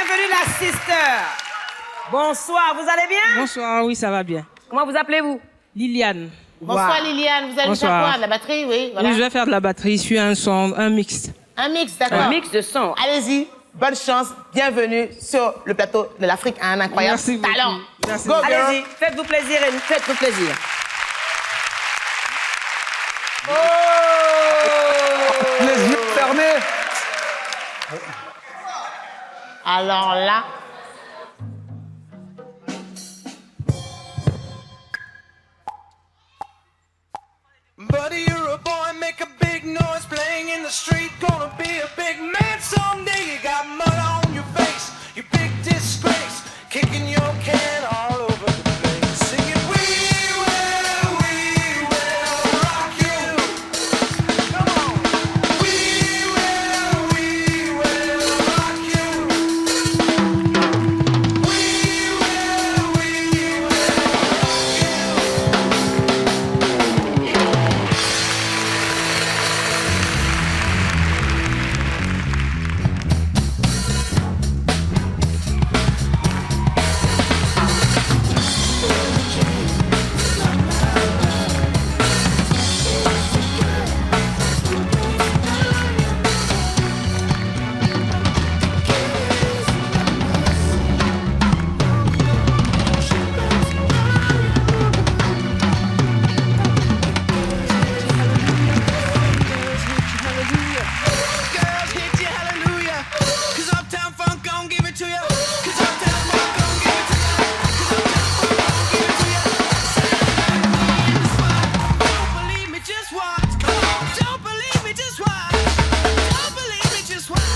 Bienvenue la sister. Bonsoir, vous allez bien? Bonsoir, oui, ça va bien. Comment vous appelez-vous? Liliane. Bonsoir Liliane, vous allez faire quoi? De la batterie, oui, voilà. Oui, je vais faire de la batterie, je suis un son, un mixte. Un mix, d'accord. Un mix de sons. Allez-y, bonne chance, bienvenue sur le plateau de l'Afrique à un incroyable Merci talent. beaucoup. Merci. Go, girl. Allez-y, faites-vous plaisir et faites-vous plaisir. Oh! Les yeux fermés. Alors là... Buddy, you're a boy, make a big noise playing in the street. Gonna be a big man someday. You got mud on your face, you big disgrace. Kicking your can all over the place. Singing, we will rock you. Come on. We will rock you. We will rock Girls hit you, hallelujah. 'Cause Uptown Funk gon' give it to you. 'Cause Uptown Funk gon' give it to you. 'Cause Uptown Funk gon' give it to you. Don't believe me, just watch. Don't believe me, just watch. Don't believe me, just watch.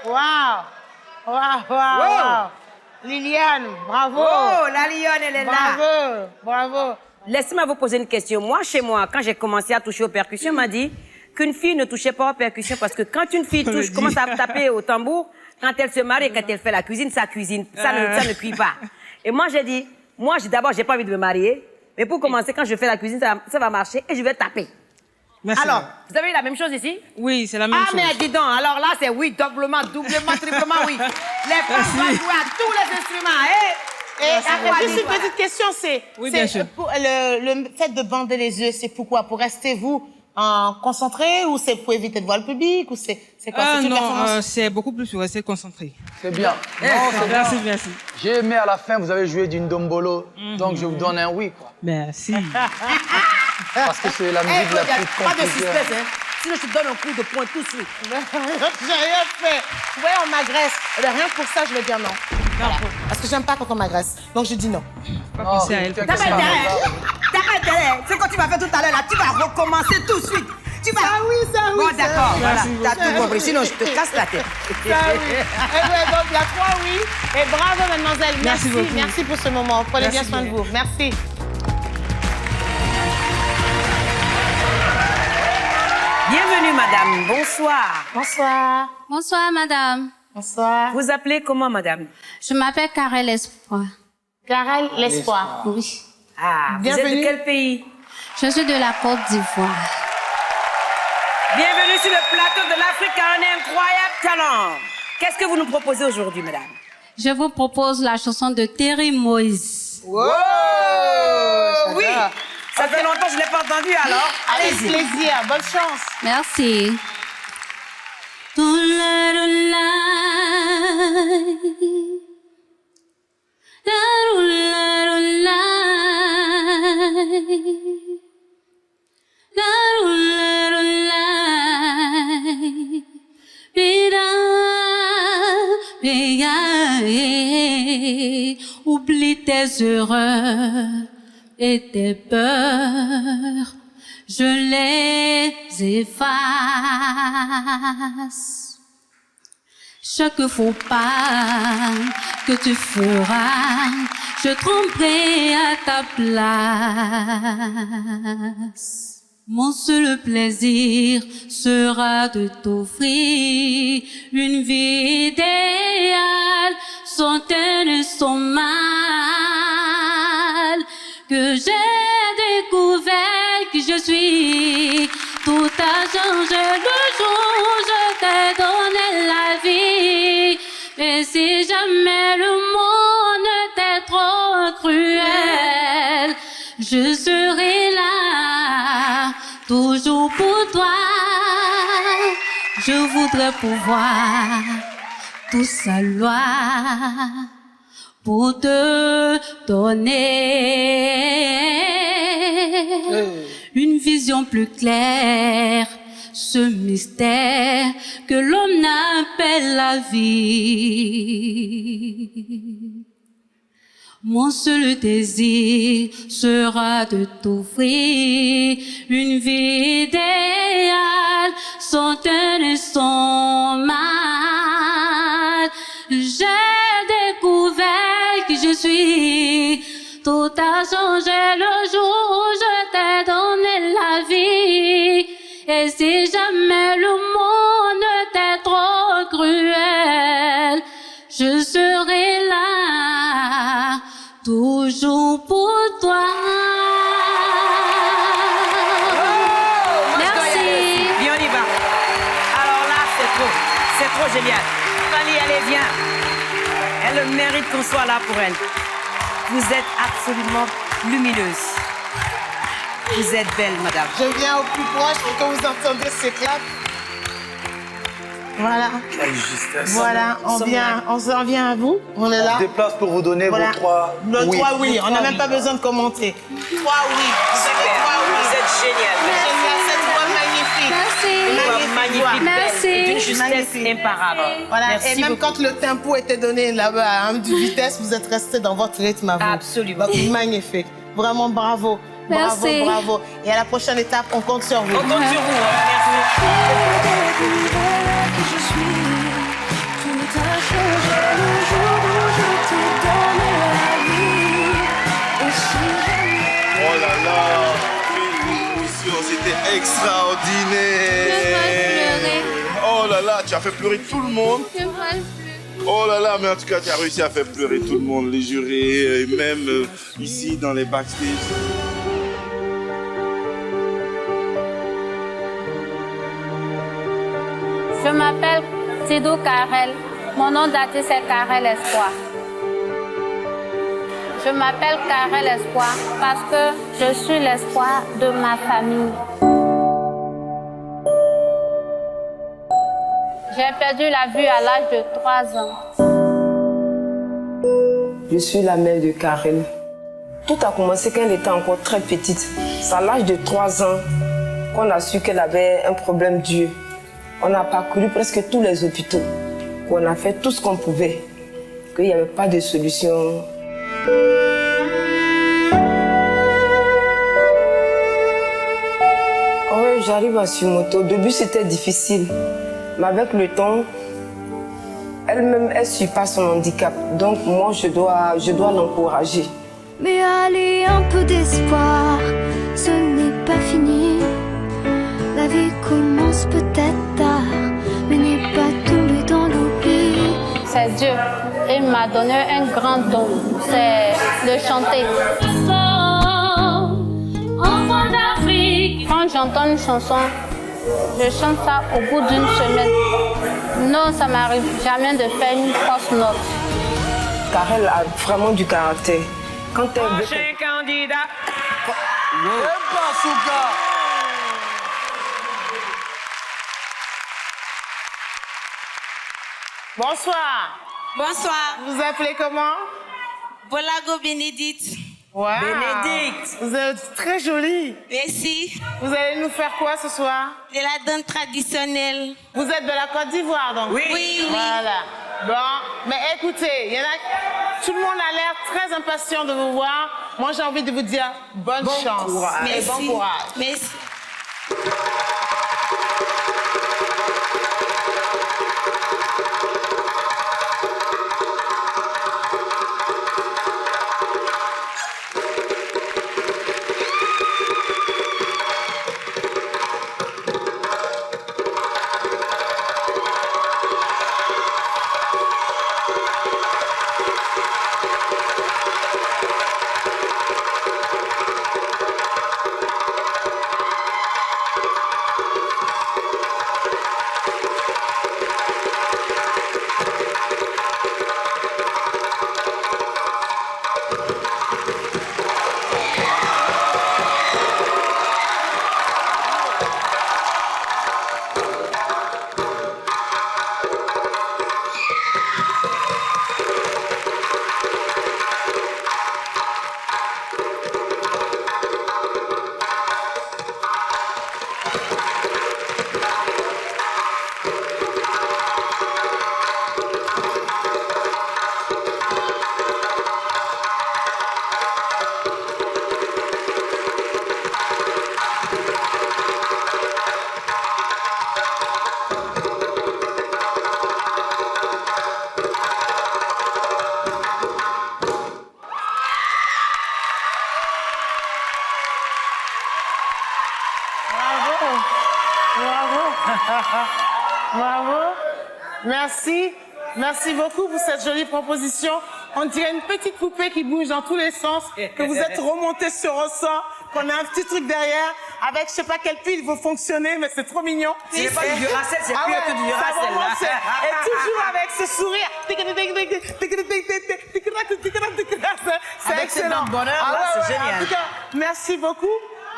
Waouh! Waouh, waouh, waouh! Liliane, bravo! Oh, la lionne, elle est là. Bravo, bravo! Laissez-moi vous poser une question. Moi, chez moi, quand j'ai commencé à toucher aux percussions, on m'a dit qu'une fille ne touchait pas aux percussions parce que quand une fille touche, commence à taper au tambour, quand elle se marie et quand elle fait la cuisine, ça cuisine. Ça ne cuit pas. Et moi, j'ai dit, d'abord, j'ai pas envie de me marier. Mais pour commencer, quand je fais la cuisine, ça va marcher et je vais taper. Merci. Alors, vous avez eu la même chose ici? Oui, c'est la même Ah, chose. mais dis donc, alors là, c'est oui, doublement, triplement, oui. Les femmes doivent jouer à tous les instruments, Juste une petite question, Oui, bien sûr. pour le fait de bander les yeux, c'est pourquoi? Pour rester, vous, concentré, ou c'est pour éviter de voir le public, ou c'est quoi? C'est une Non, performance? c'est beaucoup plus pour rester concentré. C'est bien. Non, c'est bien. Merci, merci. J'ai aimé à la fin, vous avez joué d'une dombolo. Donc je vous donne un oui, quoi. Merci. Parce que c'est la musique la plus pas de compliquée. suspense, hein. Sinon, je te donne un coup de poing tout de suite. J'ai rien fait. Ouais, on m'agresse. Eh bien, rien que pour ça, je vais dire non. Voilà. Parce que j'aime pas quand on m'agresse. Donc, je dis non. Pas penser à elle. T'as pas intérêt. T'as pas intérêt. C'est quand tu vas faire tout à l'heure, là, tu vas recommencer tout de suite. Tu vas... Ah oui, ça oui. Bon, d'accord, voilà. Merci T'as tout compris. Sinon, je te casse la tête. Ça oui. Eh bien, donc, il y a 3 oui. Et bravo, mademoiselle. Merci beaucoup. Merci pour ce moment. Prenez bien Merci soin de bien. vous. Merci. Bienvenue, madame. Bonsoir. Bonsoir. Bonsoir, madame. Bonsoir. Vous appelez comment, madame? Je m'appelle Karel Espoir. Karel L'Espoir. Oui. Ah, vous êtes Bienvenue. de quel pays? Je suis de la Côte d'Ivoire. Bienvenue sur le plateau de l'Afrique à un incroyable talent. Qu'est-ce que vous nous proposez aujourd'hui, madame? Je vous propose la chanson de Terry Moïse. Wow! Oui, ça fait longtemps que je ne l'ai pas entendu, alors. Avec Allez-y. plaisir. Bonne chance. Merci. La, la, la, la, oublie tes erreurs et tes peurs, je les efface. Chaque faux pas que tu feras, je tromperai à ta place. Mon seul plaisir sera de t'offrir une vie idéale, sans peine, sans mal, que j'ai découvert que je suis. Tout a changé le jour où je t'ai donné la vie. Et si jamais le monde était trop cruel, je serai là, toujours pour toi. Je voudrais pouvoir tout savoir pour te donner une vision plus claire, ce mystère que l'homme appelle la vie. Mon seul désir sera de t'offrir une vie idéale, sans peine et sans mal. J'ai découvert que je suis. Tout a changé le jour où je t'ai donné la vie. Et si jamais le monde était trop cruel, je serai là, toujours pour toi. Merci. Bien, on y va. Alors là, c'est trop génial. Fanny, allez, viens. Elle mérite qu'on soit là pour elle. Vous êtes absolument lumineuse. Vous êtes belle, madame. Je viens au plus proche pour que vous entendiez ces claps. Voilà. Quelle justesse. Voilà, on s'en vient à vous. On est là. On se déplace pour vous donner vos trois Nos oui. 3 oui. On n'a même pas besoin de commenter. 3 oui. Vous avez 3 oui. Vous êtes génial. Génial, cette voix magnifique. Merci. Magnifique, d'une justesse Magnifique. imparable. Voilà, Merci et même beaucoup. quand le tempo était donné là-bas, hein, du vitesse, vous êtes resté dans votre rythme à vous. Absolument. Donc, magnifique. Vraiment, bravo. Bravo, Merci. bravo. Et à la prochaine étape, on compte sur vous. On compte sur vous. Merci. Oh là là, l'émotion, c'était extraordinaire. Oh là là, tu as fait pleurer tout le monde. Oh là là, mais en tout cas, tu as réussi à faire pleurer tout le monde, les jurés, et même ici dans les backstage. Je m'appelle Tidou Karel. Mon nom d'artiste est Karel Espoir. Je m'appelle Karel Espoir parce que je suis l'espoir de ma famille. J'ai perdu la vue à l'âge de 3 ans. Je suis la mère de Karel. Tout a commencé quand elle était encore très petite. C'est à l'âge de 3 ans qu'on a su qu'elle avait un problème d'yeux. On a parcouru presque tous les hôpitaux. On a fait tout ce qu'on pouvait. Qu'il n'y avait pas de solution. Oui, j'arrive à surmonter. Au début, c'était difficile. Mais avec le temps, elle-même, elle surpasse son handicap. Donc, moi, je dois l'encourager. Mais allez, un peu d'espoir, ce n'est pas fini. La vie commence peut-être tard, mais n'est pas tombée dans l'oubli. C'est Dieu. Il m'a donné un grand don, c'est de chanter. Enfant d'Afrique. Quand j'entends une chanson, je chante ça au bout d'une semaine. Non, ça m'arrive jamais de faire une fausse note. Karel a vraiment du caractère. Quand elle veut... Prochain candidat. Bonsoir. Bonsoir. Vous appelez comment? Bolago Bénédicte. Wow. Bénédicte. Vous êtes très jolie. Merci. Vous allez nous faire quoi ce soir? De la danse traditionnelle. Vous êtes de la Côte d'Ivoire donc? Oui. Oui, oui. Voilà. Bon, mais écoutez, tout le monde a l'air très impatient de vous voir. Moi, j'ai envie de vous dire bonne chance. Merci. Et bon courage. Merci. Bravo. Merci. Merci beaucoup pour cette jolie proposition. On dirait une petite poupée qui bouge dans tous les sens, que vous êtes remonté sur ressort, qu'on a un petit truc derrière, avec je sais pas quelle pile il faut fonctionner, mais c'est trop mignon. C'est pas du Duracell, c'est Ah plus ouais, que du ça Duracell. vraiment, c'est- Et toujours avec ce sourire. C'est Avec ce excellent. blanc de bonheur, là, c'est génial. En tout cas, merci beaucoup.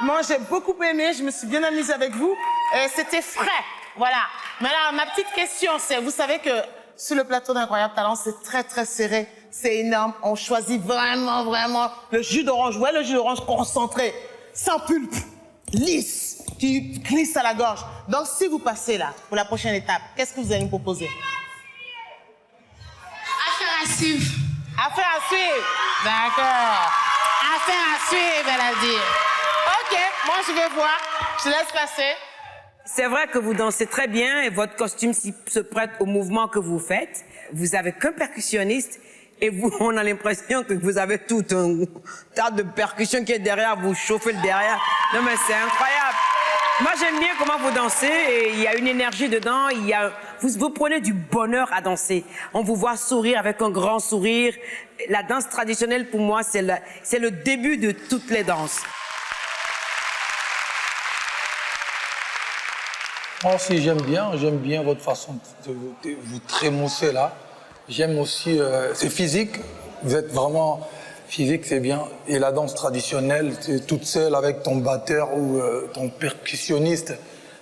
Moi, j'ai beaucoup aimé, je me suis bien amusée avec vous. Et c'était frais. Voilà. Mais là, ma petite question, c'est, vous savez que sur le plateau d'Incroyable Talent, c'est très, très serré. C'est énorme. On choisit vraiment, vraiment le jus d'orange. Ouais, le jus d'orange concentré, sans pulpe, lisse, qui glisse à la gorge. Donc, si vous passez là, pour la prochaine étape, qu'est-ce que vous allez me proposer? Affaire à suivre. Affaire à suivre. D'accord. Affaire à suivre, elle a dit. OK, moi, je vais voir. Je laisse passer. C'est vrai que vous dansez très bien et votre costume se prête au mouvement que vous faites. Vous avez qu'un percussionniste et vous, on a l'impression que vous avez tout un tas de percussions qui est derrière, vous chauffez le derrière. Non mais c'est incroyable. Moi j'aime bien comment vous dansez et il y a une énergie dedans, vous prenez du bonheur à danser. On vous voit sourire avec un grand sourire. La danse traditionnelle pour moi c'est le début de toutes les danses. Moi aussi, j'aime bien votre façon de vous trémousser là. J'aime aussi, c'est physique, vous êtes vraiment physique, c'est bien. Et la danse traditionnelle, c'est toute seule avec ton batteur ou ton percussionniste,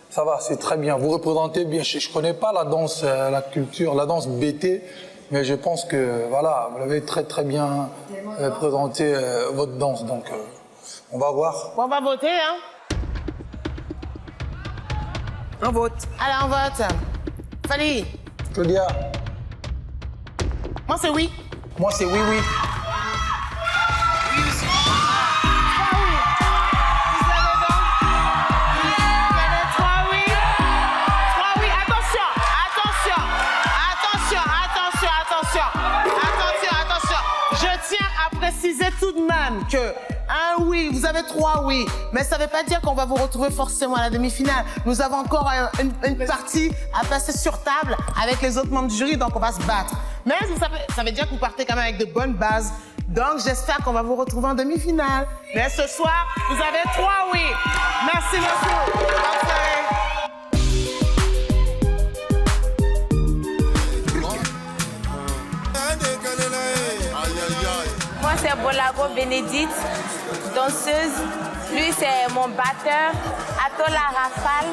ça va, c'est très bien. Vous représentez bien, je ne connais pas la danse, la culture, la danse BT, mais je pense que voilà, vous avez très très bien présenté votre danse, donc on va voir. On va voter, hein? On vote. Allez, on vote. Fali. Claudia. Moi, c'est oui. Moi, c'est oui, oui. Préciser tout de même que un oui, vous avez 3 oui, mais ça ne veut pas dire qu'on va vous retrouver forcément à la demi-finale. Nous avons encore une partie à passer sur table avec les autres membres du jury, donc on va se battre. Mais ça veut dire que vous partez quand même avec de bonnes bases. Donc j'espère qu'on va vous retrouver en demi-finale. Mais ce soir, vous avez 3 oui. Merci beaucoup. Bonne soirée. Moi, c'est Bolago Bénédicte, danseuse. Lui, c'est mon batteur, Atola Rafale.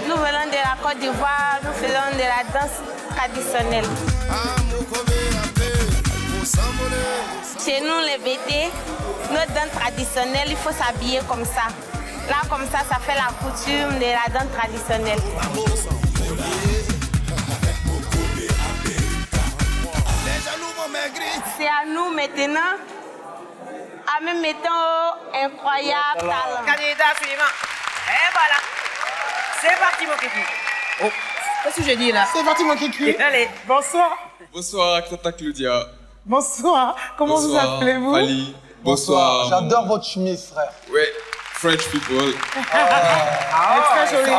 Nous venons de la Côte d'Ivoire, nous faisons de la danse traditionnelle. Chez nous, les BT, notre danse traditionnelle, il faut s'habiller comme ça. Là, comme ça fait la coutume de la danse traditionnelle. C'est à nous maintenant à me mettre au incroyable talent. Candidat suivant. Et voilà. C'est parti, mon kiki. Oh, qu'est-ce que j'ai dit là? C'est parti, mon kiki. Allez. Bonsoir. Bonsoir, Tata Claudia. Bonsoir. Comment vous appelez-vous? Fali. Bonsoir. J'adore votre chemise, frère. Ouais, French people. Très joli.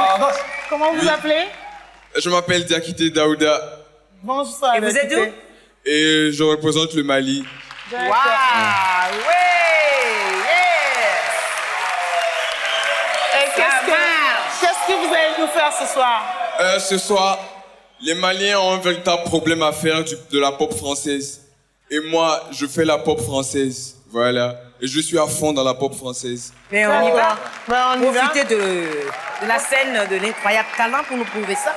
Comment vous appelez? Je m'appelle Diakité Daouda Bonsoir. Et vous êtes d'où? et je représente le Mali. Waouh, ouais, yes. Et qu'est-ce que vous allez nous faire ce soir? Ce soir, les Maliens ont un véritable problème à faire de la pop française. Et moi, je fais la pop française. Voilà. Et je suis à fond dans la pop française. Mais on y va. Ben, on y va. Profitez de la scène de l'incroyable talent pour nous prouver ça.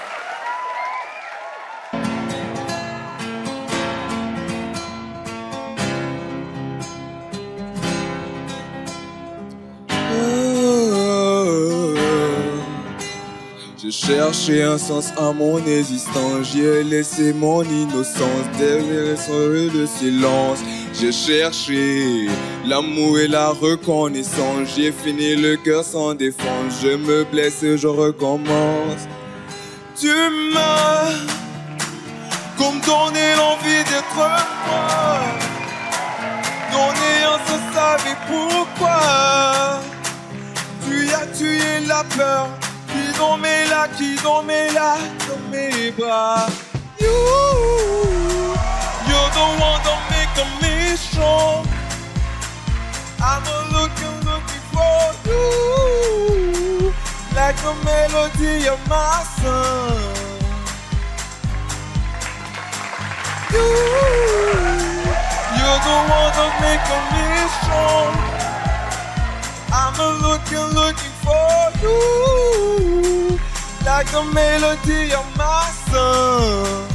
J'ai cherché un sens à mon existence, j'y ai laissé mon innocence derrière le silence. J'ai cherché l'amour et la reconnaissance, j'ai fini le cœur sans défense, je me blesse et je recommence. Tu m'as comme donné l'envie d'être moi, donné un sens avec pourquoi. Tu as tué la peur. Qui dans mes bras. You're the one that make me strong. I'm looking for you, like the melody of my song. You're the one that make me strong. I'm looking for you, like the melody of my song.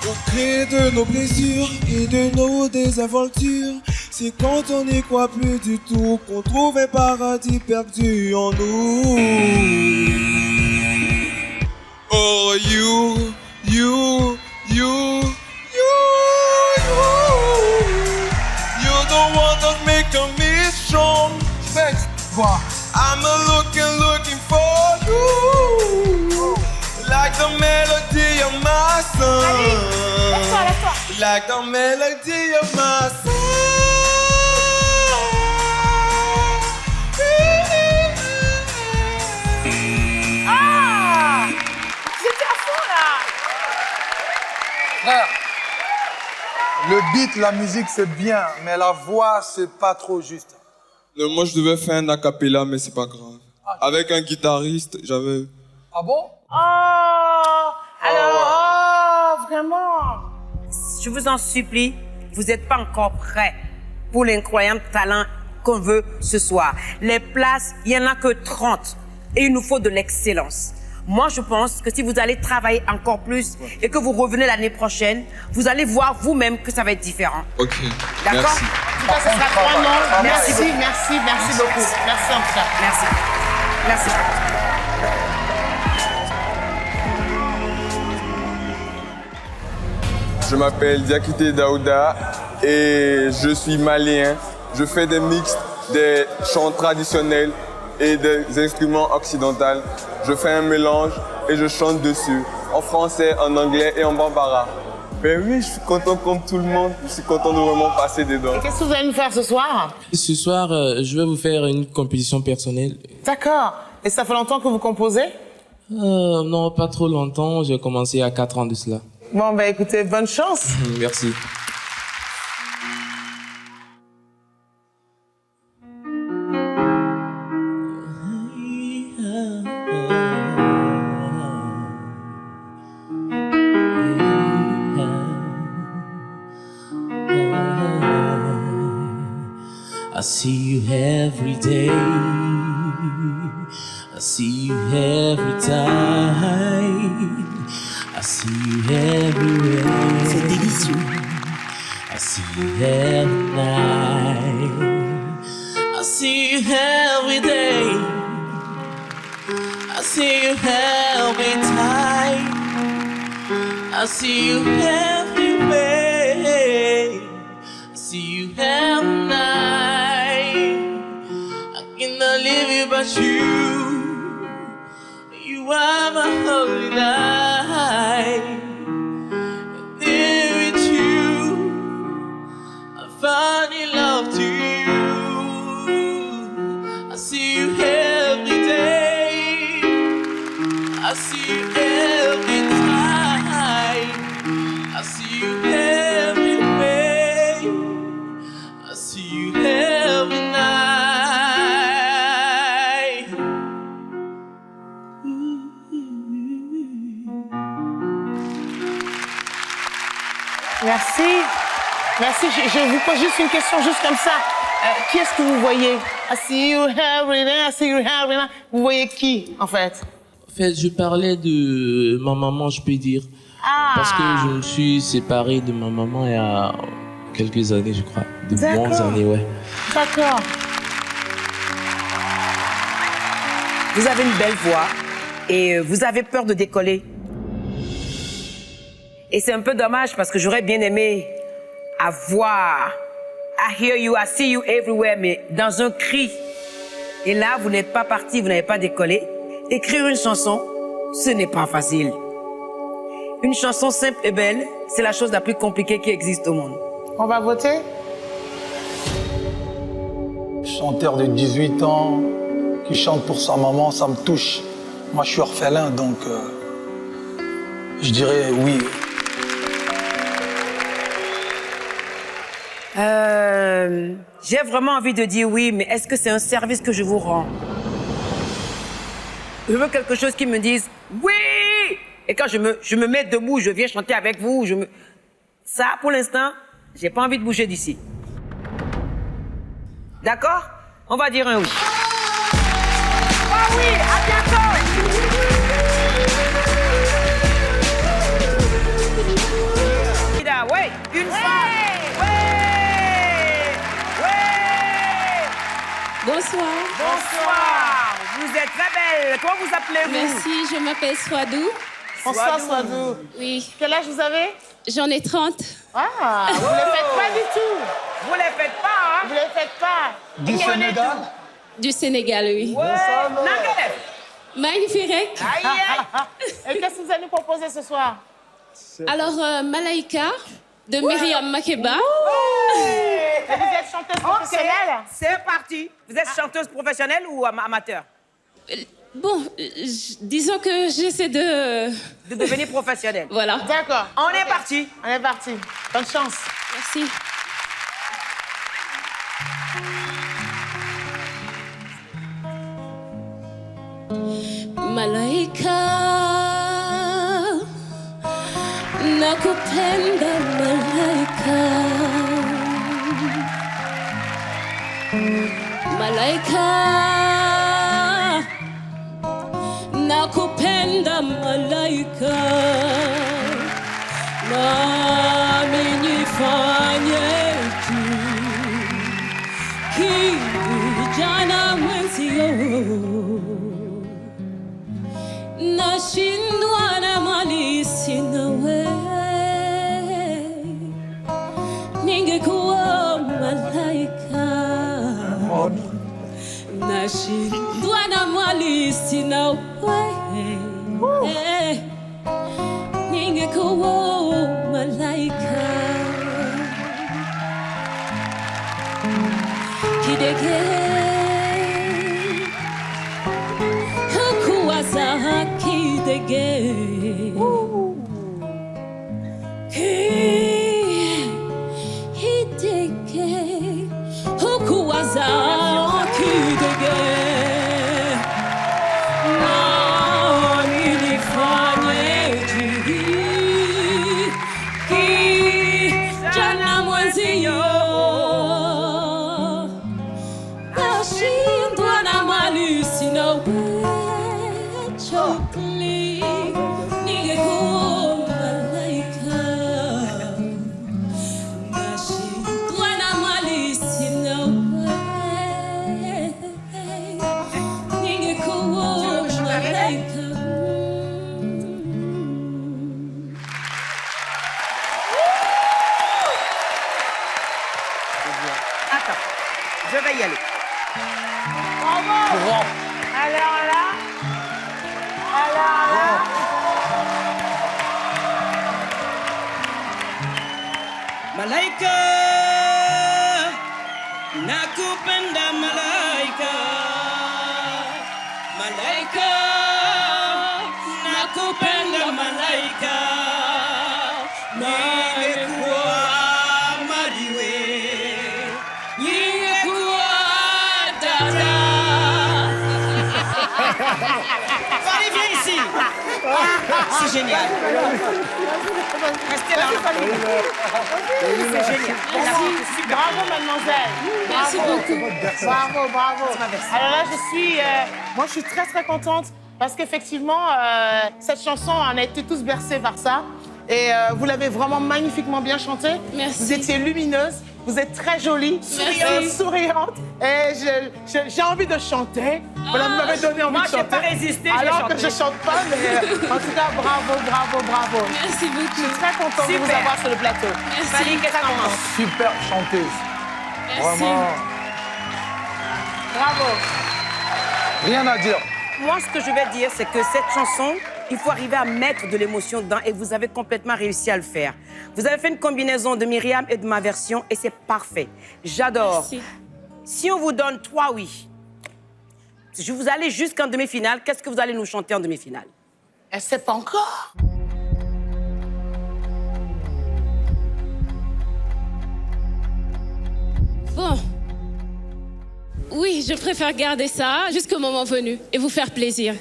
Au gré de nos blessures et de nos désaventures, c'est quand on n'y croit plus du tout qu'on trouve un paradis perdu en nous. Oh, you. You're the one that making me strong. I'm looking for you, like the melody of my song. Like the melody of my song. Ah! J'étais à fond là! Frère, le beat, la musique, c'est bien, mais la voix, c'est pas trop juste. Non, moi, je devais faire un acapella, mais c'est pas grave. Avec un guitariste, j'avais... Ah bon? Vraiment? Je vous en supplie, vous n'êtes pas encore prêts pour l'incroyable talent qu'on veut ce soir. Les places, il n'y en a que 30 et il nous faut de l'excellence. Moi, je pense que si vous allez travailler encore plus et que vous revenez l'année prochaine, vous allez voir vous-même que ça va être différent. Ok, d'accord? merci. En tout cas, ce sera vraiment... Merci beaucoup. Merci en tout cas. Merci. Je m'appelle Diakité Daouda et je suis malien. Je fais des mixtes, des chants traditionnels et des instruments occidentaux. Je fais un mélange et je chante dessus, en français, en anglais et en bambara. Ben oui, je suis content comme tout le monde. Je suis content de vraiment passer dedans. Et qu'est-ce que vous allez nous faire ce soir? Ce soir, je vais vous faire une composition personnelle. D'accord. Et ça fait longtemps que vous composez? Non, pas trop longtemps. J'ai commencé à 4 ans de cela. Bon, ben écoutez, bonne chance. Merci. I see you every day. I see you every time. I see you everywhere. C'est délicieux. I see you every night. I see you every day. I see you every time. I see you everywhere. I see you every night. I cannot live without you. You are my holy light. And there with you, I found in love to you. I see you every day. I see you every time. I see you every way. I see you every night. Merci. Merci. Je vous pose juste une question, juste comme ça. Qui est-ce que vous voyez? I see you every day, I see you every night. Vous voyez qui, en fait? En fait, je parlais de ma maman, je peux dire. Ah. Parce que je me suis séparé de ma maman il y a quelques années, je crois. De bonnes années, ouais. D'accord. Vous avez une belle voix et vous avez peur de décoller. Et c'est un peu dommage parce que j'aurais bien aimé avoir I hear you, I see you everywhere, mais dans un cri. Et là, vous n'êtes pas parti, vous n'avez pas décollé. Écrire une chanson, ce n'est pas facile. Une chanson simple et belle, c'est la chose la plus compliquée qui existe au monde. On va voter? Chanteur de 18 ans qui chante pour sa maman, ça me touche. Moi, je suis orphelin, donc je dirais oui. J'ai vraiment envie de dire oui, mais est-ce que c'est un service que je vous rends? Je veux quelque chose qui me dise oui! Et quand je me mets debout, je viens chanter avec vous, Ça, pour l'instant, j'ai pas envie de bouger d'ici. D'accord? On va dire un oui. Ah oui, à bientôt! Ouais, une femme! Bonsoir. Bonsoir. Vous êtes très belle. Comment vous appelez-vous? Merci, je m'appelle Swadou. Bonsoir, Swadou. Oui. Quel âge vous avez? J'en ai 30. Ah, vous ne le faites pas du tout. Vous ne le faites pas, hein? Vous ne le faites pas. Du Sénégal? Du Sénégal, oui. Magnifique. Et qu'est-ce que vous allez nous proposer ce soir? Alors, Malaika, de Myriam Makeba. Et vous êtes chanteuse professionnelle? C'est parti. Vous êtes chanteuse professionnelle ou amateur? Bon, disons que j'essaie de devenir professionnelle. Voilà. D'accord. On est parti. On est parti. Bonne chance. Merci. Malaika, nakupenda malaika. Malaika, nakupenda malaika. Nami nifanyeje kijana mwenzio, nashindwa na mali sina we, ningekuwa malaika. Nashindwa na mali sina we, ningekuwa malaika. Kidege hukuwaza kidege, kidege hukuwaza kidege. Nami nifanyeje kijana mwenzio, nashindwa na mali sina we, chokli ningekuwa malaika. Nashindwa na mali sina we, ningekuwa malaika. Je vais y aller. Bravo. Alors là. Malaika, nakupenda malaika. Malaika, nakupenda malaika. Ningekuwa mariwe, ningekuwa dada. Allez, viens ici. C'est génial. Restez là. C'est génial. Bravo, mademoiselle. Merci beaucoup. Bravo. Alors là, moi, je suis très, très contente parce qu'effectivement, cette chanson, on a été tous bercés par ça. Et vous l'avez vraiment magnifiquement bien chantée. Merci. Vous étiez lumineuse, vous êtes très jolie, souriante. Et j'ai envie de chanter. Voilà, vous m'avez donné envie de chanter. Moi, je n'ai pas résisté, alors que je chante pas, mais en tout cas, bravo. Merci beaucoup. Je suis très contente de vous avoir sur le plateau. Merci. Super chanteuse. Merci. Vraiment, Bravo. rien à dire. Moi, ce que je vais dire, c'est que cette chanson, il faut arriver à mettre de l'émotion dedans et vous avez complètement réussi à le faire. Vous avez fait une combinaison de Myriam et de ma version et c'est parfait. J'adore. Merci. Si on vous donne 3 oui, je vous allez jusqu'en demi-finale, qu'est-ce que vous allez nous chanter en demi-finale? Elle sait pas encore. Bon. Oui, je préfère garder ça jusqu'au moment venu et vous faire plaisir.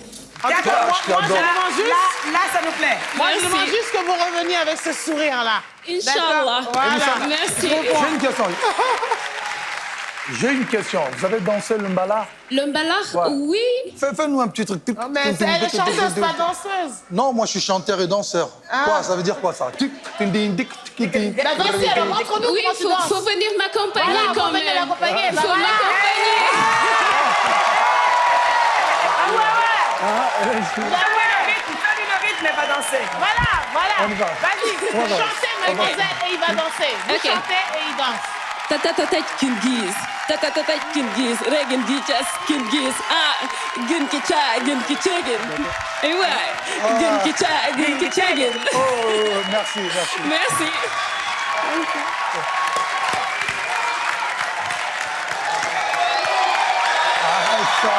En tout cas, moi, je demande juste... Là, ça nous plaît. Moi, je Merci. demande juste que vous reveniez avec ce sourire-là. Inch'Allah. D'accord, voilà. Merci. J'ai une question. J'ai une question. Vous avez dansé le mbala? Le mbalar, Ouais. oui. Fais-nous un petit truc. Non, mais elle est chanteuse, pas danseuse. Non, moi je suis chanteur et danseur. Quoi, ça veut dire quoi ça? Bah, vas-y, alors, montre-nous Oui, comment tu il danses. faut venir m'accompagner Voilà, quand faut venir même. l'accompagner, bah Faut voilà. m'accompagner. Donne le rythme, elle va danser. Voilà. On y va. Vas-y, On va. chantez, mademoiselle, et il va danser. Vous Ok. chantez et il danse. Tata Kingiz, tata Kingiz, Regan Gichas Kingiz, Gun Kicha, Gun Kichagin. Et ouais, Gun Kicha, Gun Kichagin. Oh, merci. Merci. Arrête ça.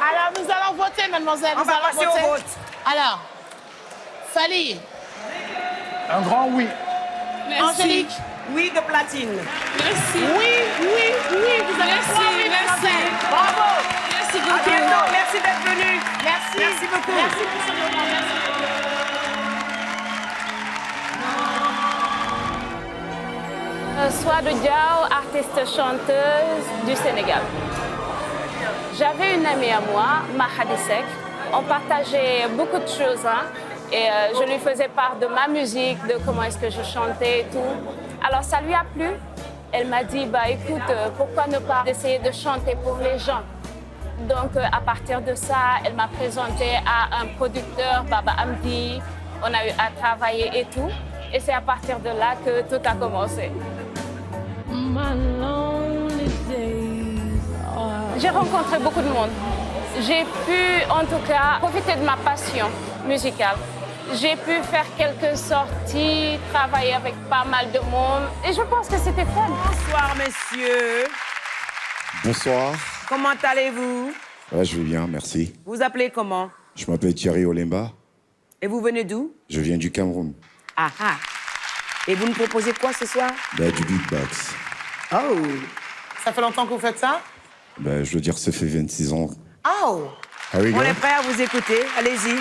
Alors, nous allons voter, mademoiselle. On Nous va allons passer voter. au vote. Alors, Fali, Un grand oui. Merci. Angélique, Oui, de platine. Merci. oui, vous avez Merci, trois oui, merci. mademoiselle. Bravo. Merci À beaucoup. bientôt. Merci d'être venu. Merci. Merci beaucoup. Merci pour ce moment. Merci. Souadou Diaw, artiste chanteuse du Sénégal. J'avais une amie à moi, Mahadi Seck. On partageait beaucoup de choses. Et je lui faisais part de ma musique, de comment est-ce que je chantais et tout. Alors ça lui a plu. Elle m'a dit, bah écoute, pourquoi ne pas essayer de chanter pour les gens? Donc à partir de ça, elle m'a présenté à un producteur, Baba Amdi. On a eu à travailler et tout. Et c'est à partir de là que tout a commencé. J'ai rencontré beaucoup de monde. J'ai pu, en tout cas, profiter de ma passion musicale. J'ai pu faire quelques sorties, travailler avec pas mal de monde. Et je pense que c'était fun. Bonsoir, messieurs. Bonsoir. Comment allez-vous? Ouais, je vais bien, merci. Vous appelez comment? Je m'appelle Thierry Olemba. Et vous venez d'où? Je viens du Cameroun. Ah ah. Et vous nous proposez quoi ce soir? Bah, du beatbox. Oh. Ça fait longtemps que vous faites ça? Bah, je veux dire, ça fait 26 ans. Oh. Here we go. On est prêt à vous écouter. Allez-y.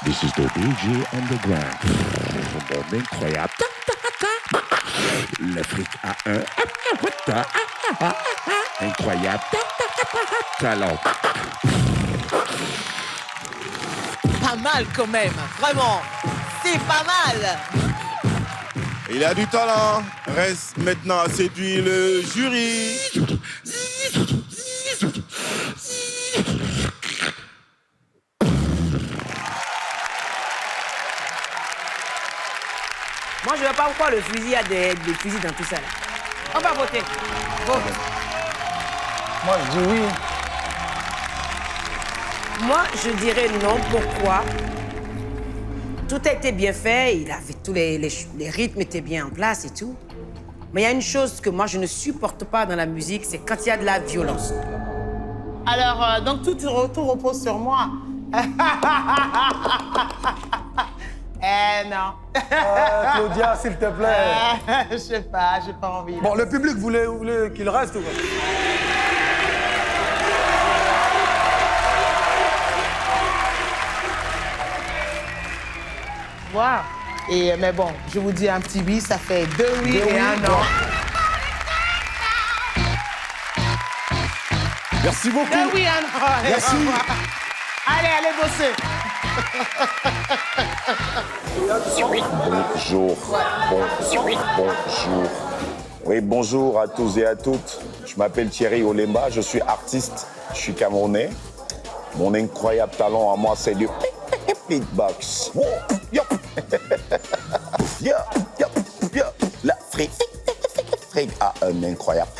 This is the DJ Underground. Mon incroyable. L'Afrique a un incroyable talent. Pas mal quand même, vraiment. C'est pas mal. Il a du talent. Reste maintenant à séduire le jury. Moi, je ne vois pas pourquoi le fusil a des fusils dans tout ça. Là. On va voter. Vote. Moi, je dis oui. Moi, je dirais non. Pourquoi? Tout a été bien fait. Il avait tous les rythmes étaient bien en place et tout. Mais il y a une chose que moi, je ne supporte pas dans la musique, c'est quand il y a de la violence. Alors, donc tout repose sur moi. Non. Claudia, s'il te plaît. Je sais pas, j'ai pas envie. Bon, le public voulait qu'il reste ou quoi? Wow. Mais bon, je vous dis un petit oui, ça fait 2 oui et 1 non. Merci beaucoup. 2 oui, 1 non. Merci. Allez bosser. Bonjour. Bonjour. Oui, bonjour à tous et à toutes. Je m'appelle Thierry Olemba, je suis artiste, je suis camerounais. Mon incroyable talent à moi, c'est du beatbox. L'Afrique a un incroyable.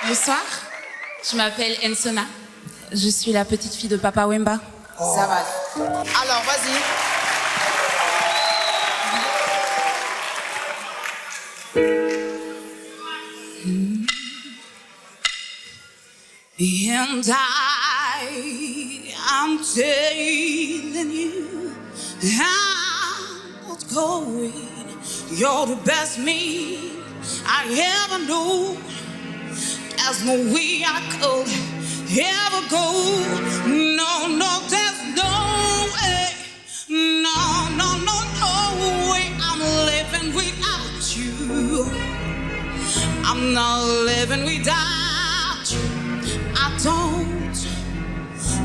Bonsoir, je m'appelle Ensona. Je suis la petite fille de Papa Wemba. Ça va. Alors, vas-y. And I'm telling you, I'm not going. You're the best me I ever knew. There's no way I could ever go. No, there's no way. No way. I'm living without you. I'm not living without you. I don't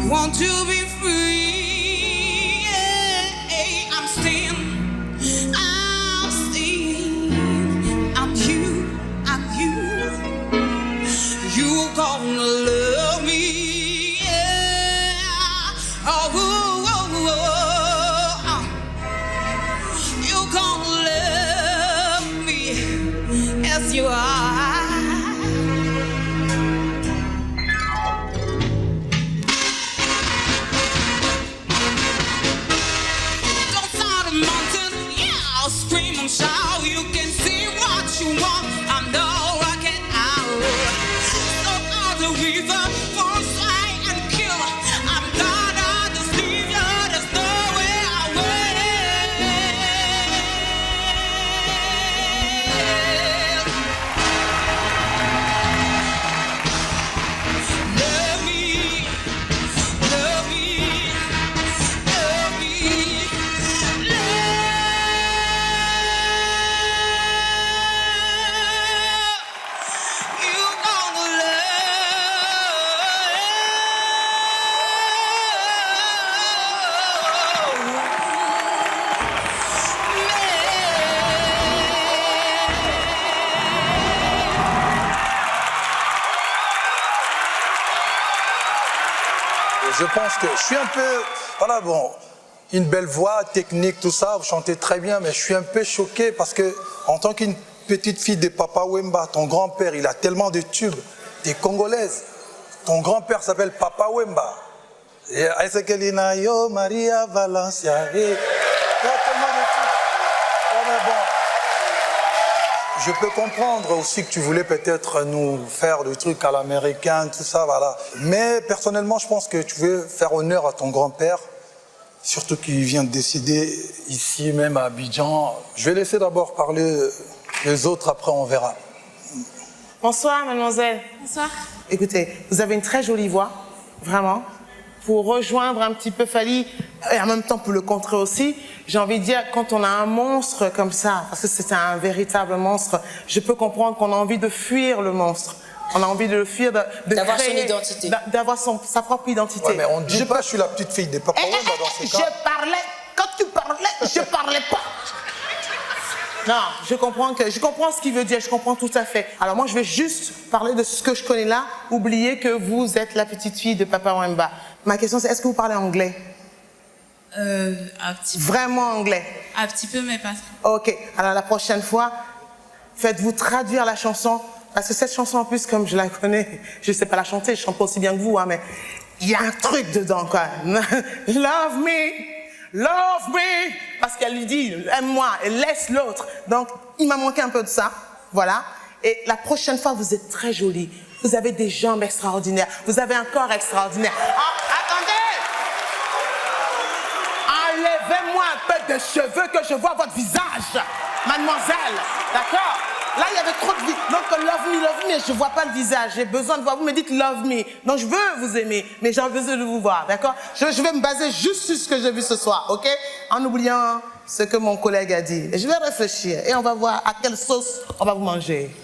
want to be free. I'm still. You gonna love me, yeah. You gonna love me as you are. Don't start a mountain, yeah. Scream and shout. You can see what you want. I'm the rocket out. The river, force, fight, and kill. I'm gonna deceive you. There's no way I will. Love me, love me, love me, you gonna love. Je pense que je suis un peu... Voilà, bon, une belle voix, technique, tout ça, vous chantez très bien, mais je suis un peu choqué parce que, en tant qu'une petite fille de Papa Wemba, ton grand-père, il a tellement de tubes, t'es congolaise. Ton grand-père s'appelle Papa Wemba. Et Aisekelina, yo, Maria Valencia. Il y a tellement de tubes. Oh, mais bon. Je peux comprendre aussi que tu voulais peut-être nous faire des trucs à l'américain, tout ça, voilà. Mais personnellement, je pense que tu veux faire honneur à ton grand-père, surtout qu'il vient de décéder ici, même à Abidjan. Je vais laisser d'abord parler Les autres, après, on verra. Bonsoir, mademoiselle. Bonsoir. Écoutez, vous avez une très jolie voix, vraiment. Pour rejoindre un petit peu Fally, et en même temps pour le contrer aussi, j'ai envie de dire, quand on a un monstre comme ça, parce que c'est un véritable monstre, je peux comprendre qu'on a envie de fuir le monstre. On a envie de le fuir, d'avoir son identité. D'avoir sa propre identité. Ouais, mais on ne dit pas, je suis la petite fille des Papa Wemba dans ces cas. Je parlais, quand tu parlais, je parlais pas. Non, je comprends ce qu'il veut dire, je comprends tout à fait. Alors moi, je vais juste parler de ce que je connais là, oubliez que vous êtes la petite fille de Papa Wemba. Ma question, c'est est-ce que vous parlez anglais? Un petit peu. Vraiment anglais? Un petit peu, mais pas trop. Ok, alors la prochaine fois, faites-vous traduire la chanson, parce que cette chanson, en plus, comme je la connais, je ne sais pas la chanter, je chante pas aussi bien que vous, hein, mais il y a un truc dedans, quoi. Love me, parce qu'elle lui dit, aime-moi, et laisse l'autre. Donc, il m'a manqué un peu de ça, voilà. Et la prochaine fois, vous êtes très jolie. Vous avez des jambes extraordinaires. Vous avez un corps extraordinaire. Ah, attendez! Enlevez-moi un peu de cheveux que je vois votre visage, mademoiselle. D'accord? Là, il y avait trop de vie. Donc, love me, je ne vois pas le visage. J'ai besoin de voir. Vous me dites love me. Donc, je veux vous aimer, mais j'ai besoin de vous voir. D'accord? Je vais me baser juste sur ce que j'ai vu ce soir. OK? En oubliant ce que mon collègue a dit. Et je vais réfléchir et on va voir à quelle sauce on va vous manger.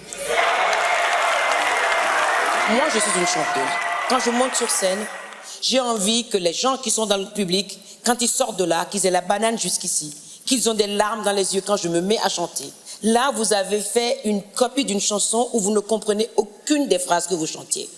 Moi, je suis une chanteuse. Quand je monte sur scène, j'ai envie que les gens qui sont dans le public, quand ils sortent de là, qu'ils aient la banane jusqu'ici, qu'ils ont des larmes dans les yeux quand je me mets à chanter. Là, vous avez fait une copie d'une chanson où vous ne comprenez aucune des phrases que vous chantiez.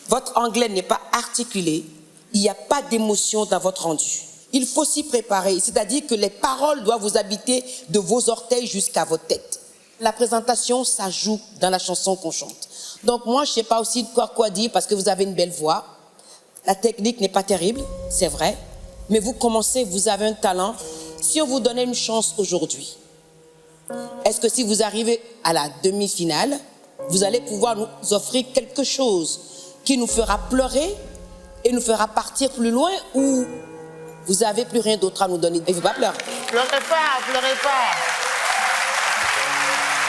Votre anglais n'est pas articulé, il n'y a pas d'émotion dans votre rendu. Il faut s'y préparer, c'est-à-dire que les paroles doivent vous habiter de vos orteils jusqu'à votre tête. La présentation, ça joue dans la chanson qu'on chante. Donc moi, je ne sais pas aussi quoi dire parce que vous avez une belle voix. La technique n'est pas terrible, c'est vrai, mais vous commencez, vous avez un talent. Si on vous donnait une chance aujourd'hui, est-ce que si vous arrivez à la demi-finale, vous allez pouvoir nous offrir quelque chose qui nous fera pleurer et nous fera partir plus loin ou vous n'avez plus rien d'autre à nous donner? Il ne faut pas pleurer. Pleurez pas, pleurez pas.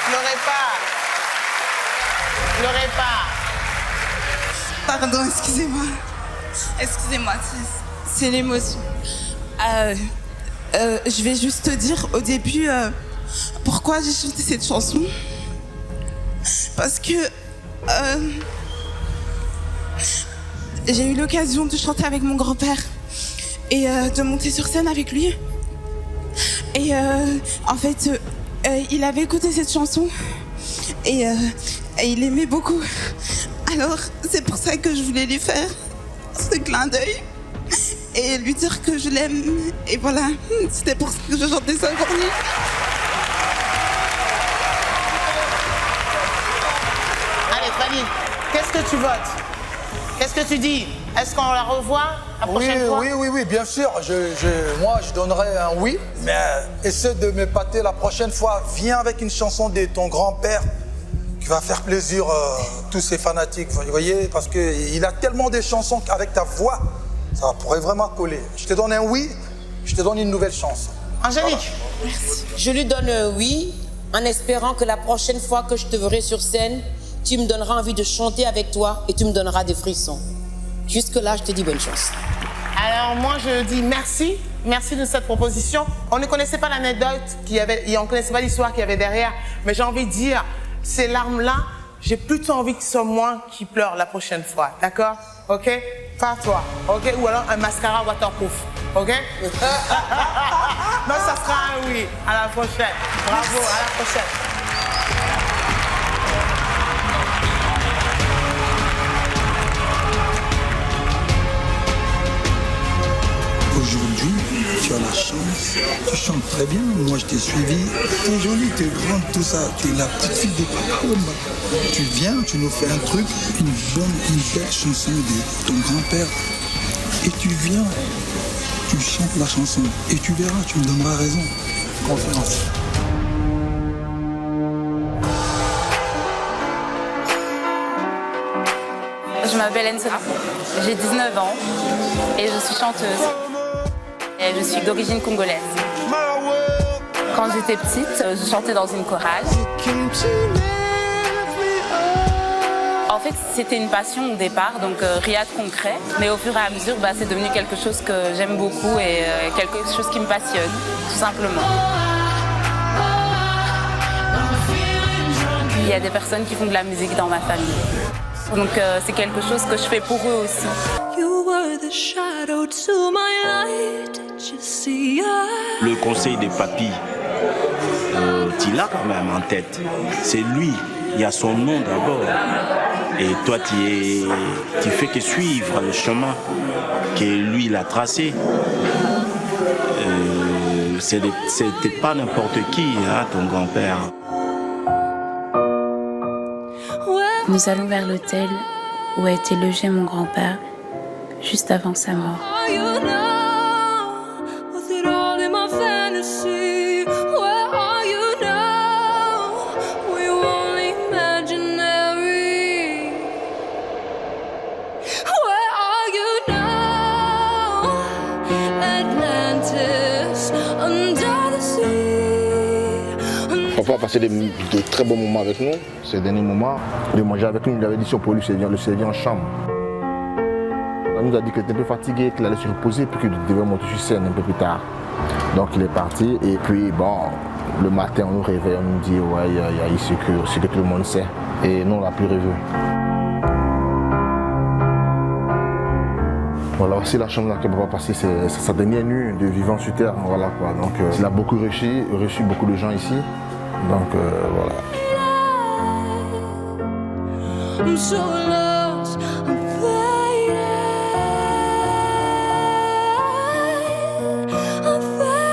Pleurez pas. Pleurez pas. Pardon, excusez-moi. Excusez-moi, c'est l'émotion. Je vais juste te dire au début pourquoi j'ai chanté cette chanson. Parce que j'ai eu l'occasion de chanter avec mon grand-père et de monter sur scène avec lui. Et en fait, il avait écouté cette chanson et il aimait beaucoup. Alors, c'est pour ça que je voulais lui faire ce clin d'œil et lui dire que je l'aime. Et voilà, c'était pour ça que je chantais ça pour lui. Allez, Fanny, qu'est-ce que tu votes? Qu'est-ce que tu dis? Est-ce qu'on la revoit la prochaine fois? Oui, bien sûr. Moi, je donnerais un oui, mais essaie de m'épater la prochaine fois. Viens avec une chanson de ton grand-père qui va faire plaisir à tous ces fanatiques, vous voyez, parce qu'il a tellement de chansons qu'avec ta voix, ça pourrait vraiment coller. Je te donne un oui, je te donne une nouvelle chance. Angélique, voilà. Je lui donne un oui, en espérant que la prochaine fois que je te verrai sur scène, tu me donneras envie de chanter avec toi et tu me donneras des frissons. Jusque-là, je te dis bonne chance. Alors moi, je dis merci. Merci de cette proposition. On ne connaissait pas l'anecdote qu'il y avait, et on ne connaissait pas l'histoire qu'il y avait derrière, mais j'ai envie de dire, ces larmes-là, j'ai plutôt envie que ce soit moi qui pleure la prochaine fois, d'accord? Ok? Pas toi, ok? Ou alors un mascara waterproof, ok? Non, ça sera un oui. À la prochaine. Bravo, à la prochaine. Aujourd'hui, tu as la chance, tu chantes très bien, moi je t'ai suivi, t'es jolie, t'es grande, tout ça, t'es la petite fille de Papa Wemba. Tu viens, tu nous fais un truc, une belle chanson de ton grand-père, et tu viens, tu chantes la chanson, et tu verras, tu me donneras raison. Confiance. Je m'appelle Ensola, j'ai 19 ans et je suis chanteuse. Et je suis d'origine congolaise. Quand j'étais petite, je chantais dans une chorale. En fait, c'était une passion au départ, donc rien de concret. Mais au fur et à mesure, c'est devenu quelque chose que j'aime beaucoup et quelque chose qui me passionne, tout simplement. Il y a des personnes qui font de la musique dans ma famille. Donc c'est quelque chose que je fais pour eux aussi. Le conseil des papis, tu l'as quand même en tête. C'est lui, il y a son nom d'abord. Et toi, tu fais que suivre le chemin que lui il a tracé. C'était pas n'importe qui, hein, ton grand-père. Nous allons vers l'hôtel où a été logé mon grand-père juste avant sa mort. Papa a passé de très bons moments avec nous. Ces derniers moments, de manger avec nous, il avait dit si on pouvait lui servir, le servir en chambre. Il nous a dit qu'il était un peu fatigué, qu'il allait se reposer, puis qu'il devait monter sur scène un peu plus tard. Donc il est parti, et puis bon, le matin on nous réveille, on nous dit ouais, il y a eu ce que tout le monde sait. Et nous on l'a plus revu. Voilà, voici la chambre dans laquelle papa a passé sa dernière nuit de vivant sur terre. Voilà, quoi. Donc il a beaucoup reçu beaucoup de gens ici. Donc voilà. I'm so lost, I'm faded, I'm faded,